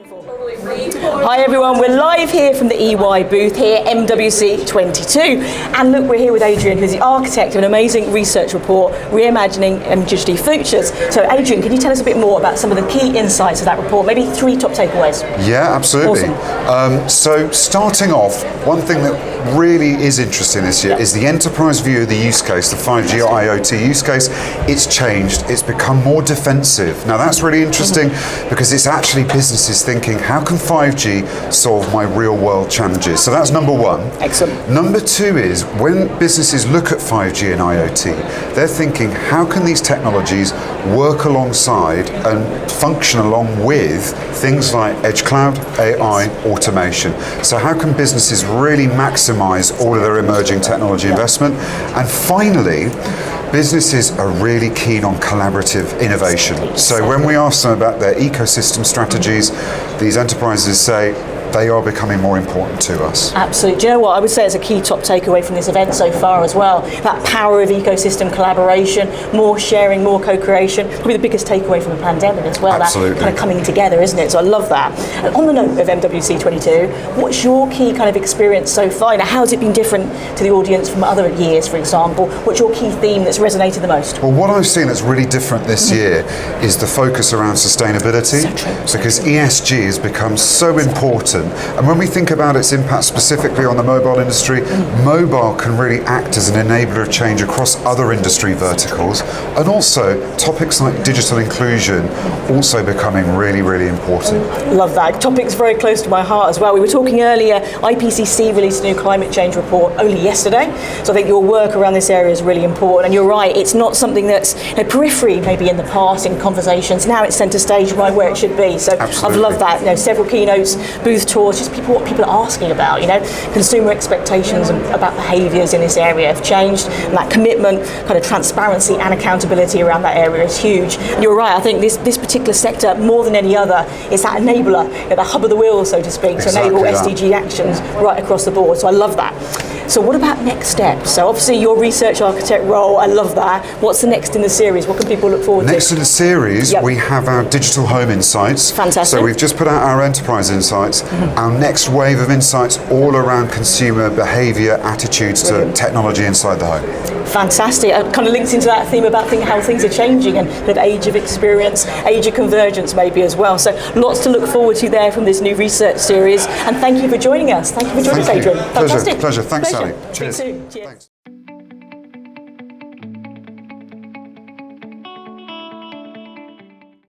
Hi everyone, we're live here from the EY booth here, MWC 22. And look, we're here with Adrian, who's the architect of an amazing research report, Reimagining MWC Futures. So Adrian, can you tell us a bit more about some of the key insights of that report? Maybe 3 top takeaways. Yeah, absolutely. Awesome. So starting off, one thing that really is interesting this year is the enterprise view of the use case, the 5G or IoT use case. It's changed, it's become more defensive. Now that's really interesting because it's actually businesses thinking, how can 5G solve my real world challenges? So that's number one. Excellent. Number two is when businesses look at 5G and IoT, they're thinking, how can these technologies work alongside and function along with things like edge cloud, AI, automation? So how can businesses really maximize all of their emerging technology investment? And finally, businesses are really keen on collaborative innovation. So when we ask them about their ecosystem strategies, these enterprises say they are becoming more important to us. Absolutely. Do you know what I would say is a key top takeaway from this event so far as well? That power of ecosystem collaboration, more sharing, more co-creation, probably the biggest takeaway from the pandemic as well. Absolutely. That kind of coming together, isn't it? So I love that. And on the note of MWC 22, what's your key kind of experience so far? Now, how has it been different to the audience from other years, for example? What's your key theme that's resonated the most? Well, what I've seen that's really different this year is the focus around sustainability, because ESG has become so important. And when we think about its impact specifically on the mobile industry, mobile can really act as an enabler of change across other industry verticals, and also topics like digital inclusion also becoming really, really important. Love that. Topic's very close to my heart as well. We were talking earlier, IPCC released a new climate change report only yesterday, so I think your work around this area is really important. And you're right, it's not something that's periphery maybe in the past in conversations. Now it's centre stage right where it should be. So Absolutely. I've loved that. Several keynotes, booth tours, just what people are asking about. Consumer expectations about behaviours in this area have changed, and that commitment, kind of transparency and accountability around that area is huge. And you're right, I think this particular sector, more than any other, is that enabler, the hub of the wheel, so to speak, to enable SDG actions right across the board. So I love that. So what about next steps? So obviously your research architect role, I love that. What's the next in the series? What can people look forward to? Next in the series, we have our digital home insights. Fantastic. So we've just put out our enterprise insights. Our next wave of insights all around consumer behaviour, attitudes to technology inside the home. Fantastic. It kind of links into that theme about how things are changing and the age of experience, age of convergence maybe as well. So lots to look forward to there from this new research series. And thank you for joining us. Thank you for joining us, Adrian. Fantastic. Pleasure. Thanks, Sally. Cheers. Cheers.